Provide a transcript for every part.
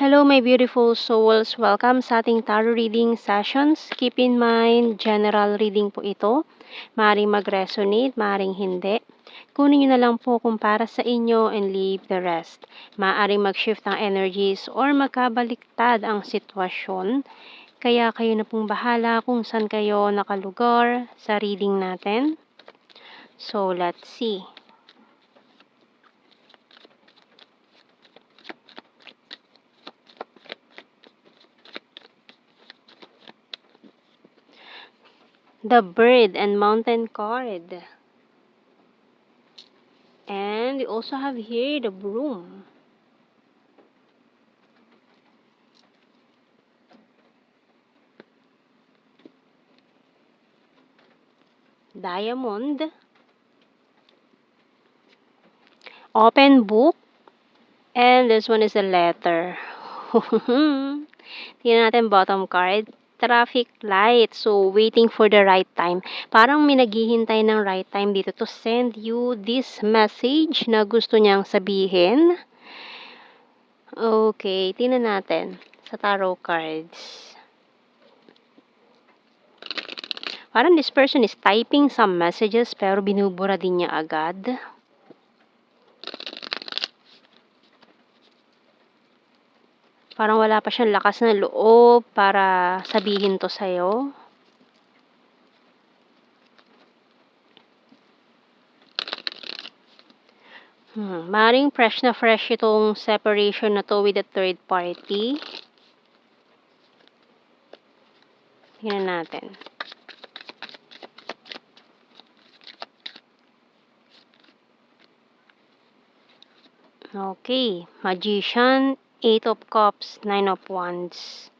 Hello, my beautiful souls. Welcome sa ating tarot reading sessions. Keep in mind, general reading po ito. Maring mag-resonate, maring hindi. Kunin nyo na lang po kung para sa inyo and leave the rest. Maaring mag-shift ang energies or magkabaliktad ang sitwasyon. Kaya kayo na pong bahala kung saan kayo nakalugar sa reading natin. So, let's see. The Bird and Mountain card. And we also have here the Broom. Diamond. Open Book. And this one is a letter. Tingnan natin bottom card. Traffic light. So, waiting for the right time. Parang may naghihintay ng right time dito to send you this message na gusto niyang sabihin. Okay, tingnan natin sa tarot cards. Parang this person is typing some messages pero binubura din niya agad. Parang wala pa siyang lakas ng loob para sabihin to sa'yo. Maring fresh na fresh itong separation na to with the third party. Tingnan natin. Okay. Magician, 8 of Cups, 9 of Wands.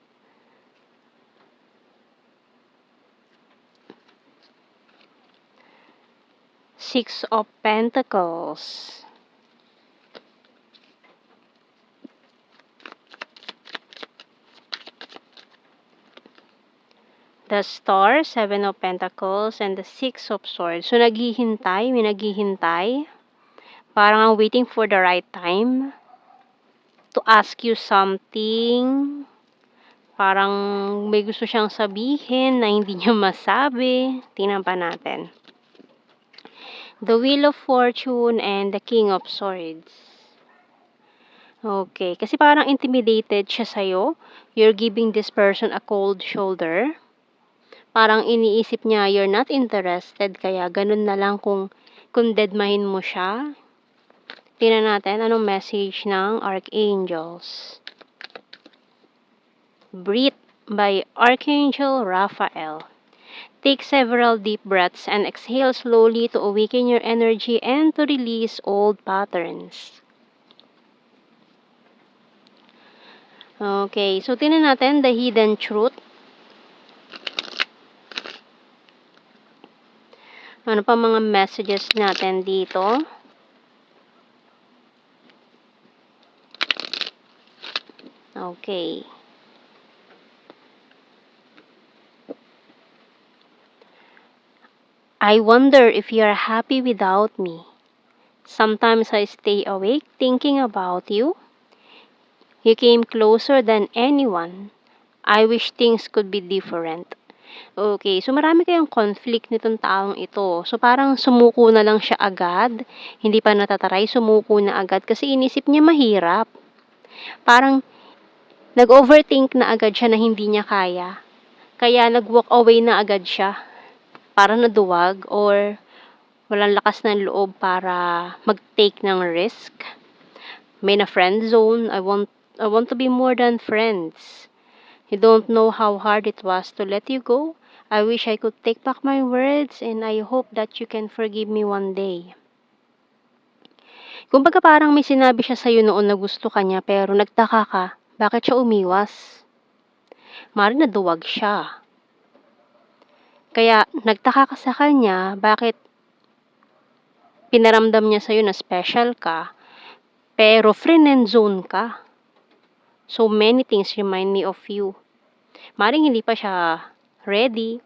Six of Pentacles. The Star, 7 of Pentacles, and the Six of Swords. So, may naghihintay. Parang waiting for the right time to ask you something. Parang may gusto siyang sabihin na hindi niya masabi. Tingnan pa natin. The Wheel of Fortune and the King of Swords. Okay. Kasi parang intimidated siya sa'yo. You're giving this person a cold shoulder. Parang iniisip niya you're not interested. Kaya ganun na lang kung deadmahin mo siya. Tingnan natin anong message ng Archangels. Breathe by Archangel Raphael. Take several deep breaths and exhale slowly to awaken your energy and to release old patterns. Okay, so tingnan natin the hidden truth. Ano pa mga messages natin dito? Okay. I wonder if you are happy without me. Sometimes I stay awake thinking about you. You came closer than anyone. I wish things could be different. Okay, so marami kayong conflict nitong taong ito. So parang sumuko na lang siya agad. Hindi pa natataray, sumuko na agad kasi inisip niya mahirap. Parang nag-overthink na agad siya na hindi niya kaya. Kaya nag-walk away na agad siya. Parang naduwag or walang lakas ng loob para mag-take ng risk. May na friend zone. I want to be more than friends. You don't know how hard it was to let you go. I wish I could take back my words and I hope that you can forgive me one day. Kumbaga parang may sinabi siya sa'yo noon na gusto ka niya pero nagtaka ka, bakit siya umiwas? Maaaring naduwag siya. Kaya nagtaka ka sa kanya, bakit pinaramdam niya sa'yo na special ka, pero friend and zone ka. So many things remind me of you. Maaaring hindi pa siya ready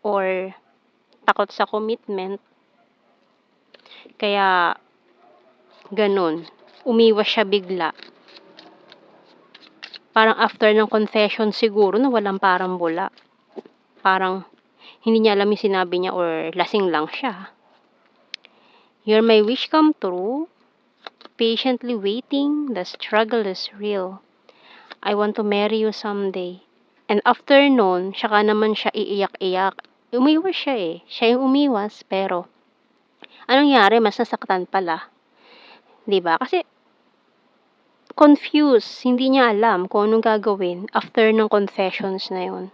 or takot sa commitment. Kaya ganun, umiwas siya bigla. Parang after ng confession siguro nawalan parang bula. Parang hindi niya alam yung sinabi niya or lasing lang siya. You're my wish come true. Patiently waiting, the struggle is real. I want to marry you someday. And after noon, saka naman siya iiyak-iyak. Umiwas siya eh. Siya yung umiwas, pero anong nangyari? Mas nasaktan pala. 'Di ba? Kasi confused, hindi niya alam kung anong gagawin after ng confessions na yun.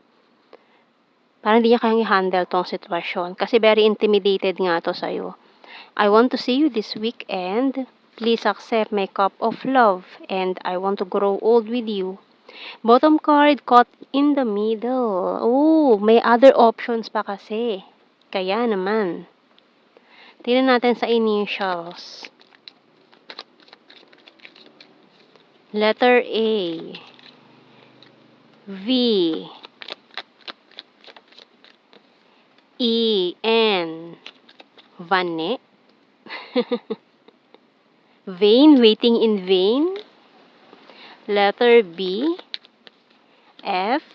Parang hindi niya kayang i-handle tong sitwasyon kasi very intimidated nga 'to sa'yo. I want to see you this weekend. Please accept my cup of love and I want to grow old with you. Bottom card, caught in the middle. Oh, may other options pa kasi. Kaya naman. Tingnan natin sa initials. Letter A. V. E. N. Vane. Vain, waiting in vain. Letter B. F.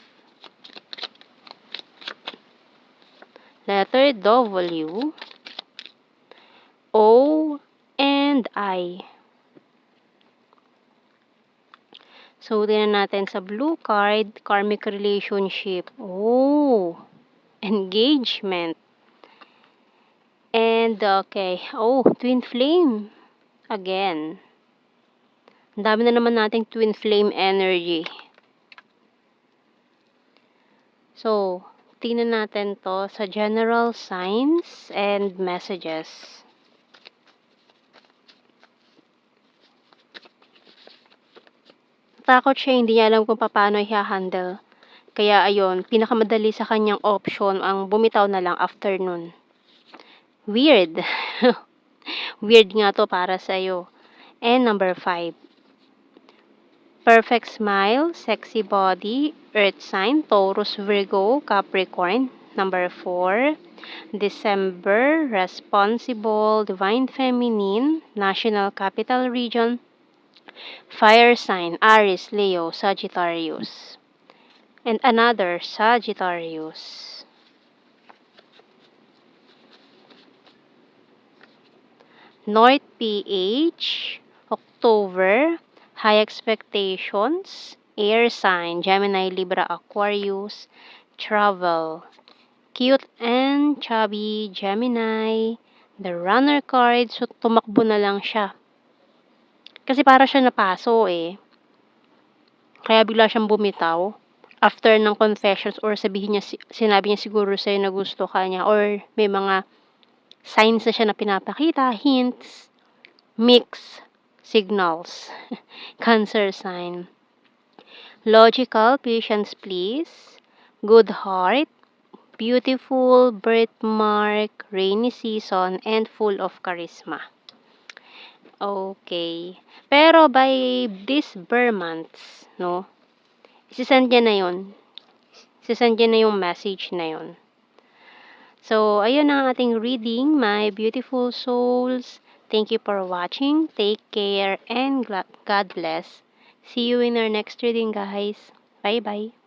Letter W. O. And I. So, tingnan natin sa blue card, karmic relationship. Oh, engagement. And, okay. Oh, twin flame. Again. Ang dami na naman nating twin flame energy. So, tingnan natin to sa general signs and messages. Takot siya, hindi niya alam kung paano i-handle. Kaya ayun, pinakamadali sa kanyang option ang bumitaw na lang after nun. Weird. Weird nga to para sa'yo. And number 5. Perfect smile, sexy body, earth sign, Taurus, Virgo, Capricorn. Number 4. December, responsible, divine feminine, national capital region, fire sign, Aries, Leo, Sagittarius. And another Sagittarius. North PH, October, high expectations, air sign, Gemini, Libra, Aquarius, travel. Cute and chubby, Gemini, the runner card, so tumakbo na lang siya. Kasi para siya napaso eh. Kaya bigla siyang bumitaw. After ng confessions or sabihin niya, sinabi niya siguro sa'yo na gusto ka niya or may mga signs na siya na pinapakita, hints, mix, signals. Cancer sign. Logical, patience please. Good heart, beautiful, birthmark, rainy season, and full of charisma. Okay. Pero by this months, no, isisend niya na yun. Isisend niya na yung message na yun. So, ayun ang ating reading, my beautiful souls. Thank you for watching. Take care and God bless. See you in our next reading, guys. Bye-bye.